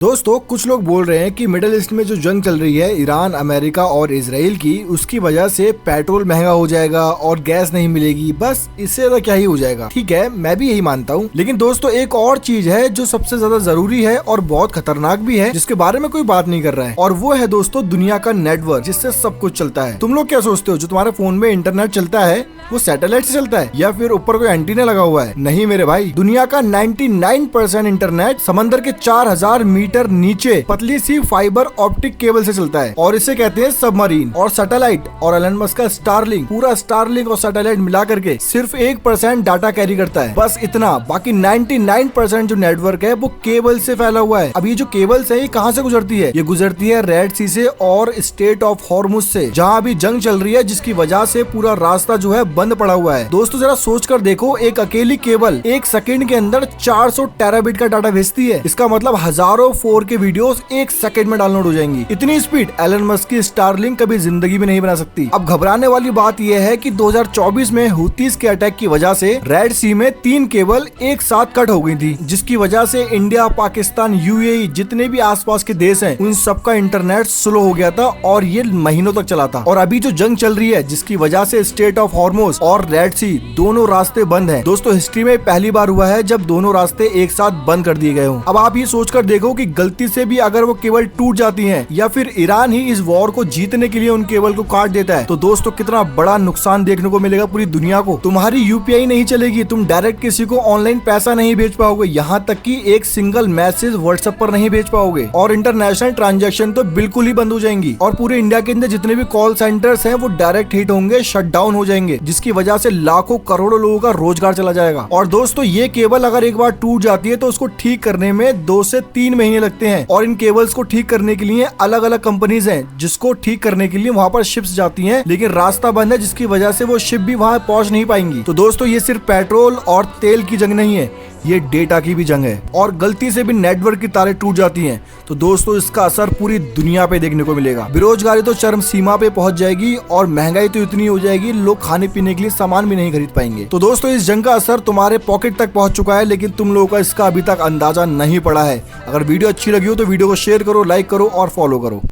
दोस्तों कुछ लोग बोल रहे हैं कि मिडिल ईस्ट में जो जंग चल रही है ईरान, अमेरिका और इजराइल की, उसकी वजह से पेट्रोल महंगा हो जाएगा और गैस नहीं मिलेगी। बस इससे ज्यादा क्या ही हो जाएगा। ठीक है, मैं भी यही मानता हूँ, लेकिन दोस्तों एक और चीज है जो सबसे ज्यादा जरूरी है और बहुत खतरनाक भी है, जिसके बारे में कोई बात नहीं कर रहा है, और वो है दोस्तों दुनिया का नेटवर्क, जिससे सब कुछ चलता है। तुम लोग क्या सोचते हो जो तुम्हारे फोन में इंटरनेट चलता है वो सैटेलाइट से चलता है या फिर ऊपर कोई एंटीना लगा हुआ है? नहीं मेरे भाई, दुनिया का 99% इंटरनेट समंदर के 4000 मीटर नीचे पतली सी फाइबर ऑप्टिक केबल से चलता है, और इसे कहते हैं सबमरीन। और सैटेलाइट और एलन मस्क का स्टारलिंक, पूरा स्टारलिंक और सैटेलाइट मिला करके सिर्फ 1% डाटा कैरी करता है, बस इतना। बाकी 99% जो नेटवर्क है वो केबल से फैला हुआ है। अब ये जो केबल्स है ये कहाँ से गुजरती है? ये गुजरती है रेड सी से और स्टेट ऑफ हॉर्मुज से, जहाँ अभी जंग चल रही है, जिसकी वजह से पूरा रास्ता जो है बंद पड़ा हुआ है। दोस्तों जरा सोच कर देखो, एक अकेली केबल 1 सेकंड के अंदर 400 टेराबिट का डाटा भेजती है। इसका मतलब हजारों 4K वीडियोस 1 सेकंड में डाउनलोड हो जाएंगी। इतनी स्पीड एलन मस्क की स्टारलिंक कभी जिंदगी में नहीं बना सकती। अब घबराने वाली बात यह है कि 2024 में हुतीज के अटैक की वजह से रेड सी में 3 केबल एक साथ कट हो गई थी, जिसकी वजह से इंडिया, पाकिस्तान, यूएई जितने भी आसपास के देश हैं उन सबका इंटरनेट स्लो हो गया था, और ये महीनों तक चला था। और अभी जो जंग चल रही है जिसकी वजह से स्टेट ऑफ हॉर्मुज और रेड सी दोनों रास्ते बंद हैं। दोस्तों हिस्ट्री में पहली बार हुआ है जब दोनों रास्ते एक साथ बंद कर दिए गए हों। अब आप ये सोचकर देखो कि गलती से भी अगर वो केबल टूट जाती हैं या फिर ईरान ही इस वॉर को जीतने के लिए उन केबल को काट देता है, तो दोस्तों कितना बड़ा नुकसान देखने को मिलेगा पूरी दुनिया को। तुम्हारी यूपीआई नहीं चलेगी, तुम डायरेक्ट किसी को ऑनलाइन पैसा नहीं भेज पाओगे, यहाँ तक कि एक सिंगल मैसेज व्हाट्सएप पर नहीं भेज पाओगे, और इंटरनेशनल ट्रांजैक्शन तो बिल्कुल ही बंद हो जाएंगी। और पूरे इंडिया के अंदर जितने भी कॉल सेंटर्स हैं वो डायरेक्ट हिट होंगे, शट डाउन हो जाएंगे, जिसकी वजह से लाखों करोड़ों लोगों का रोजगार चला जाएगा। और दोस्तों ये केबल अगर एक बार टूट जाती है तो उसको ठीक करने में 2 से 3 महीने लगते हैं, और इन केबल्स को ठीक करने के लिए अलग अलग कंपनीज हैं जिसको ठीक करने के लिए वहाँ पर शिप्स जाती हैं, लेकिन रास्ता बंद है, जिसकी वजह से वो शिप भी वहाँ पहुँच नहीं पाएंगी। तो दोस्तों ये सिर्फ पेट्रोल और तेल की जंग नहीं है, ये डेटा की भी जंग है। और गलती से भी नेटवर्क की तारें टूट जाती हैं तो दोस्तों इसका असर पूरी दुनिया पे देखने को मिलेगा। बेरोजगारी तो चरम सीमा पे पहुंच जाएगी, और महंगाई तो इतनी हो जाएगी लोग खाने पीने के लिए सामान भी नहीं खरीद पाएंगे। तो दोस्तों इस जंग का असर तुम्हारे पॉकेट तक पहुंच चुका है, लेकिन तुम लोगों का इसका अभी तक अंदाजा नहीं पड़ा है। अगर वीडियो अच्छी लगी हो तो वीडियो को शेयर करो, लाइक करो और फॉलो करो।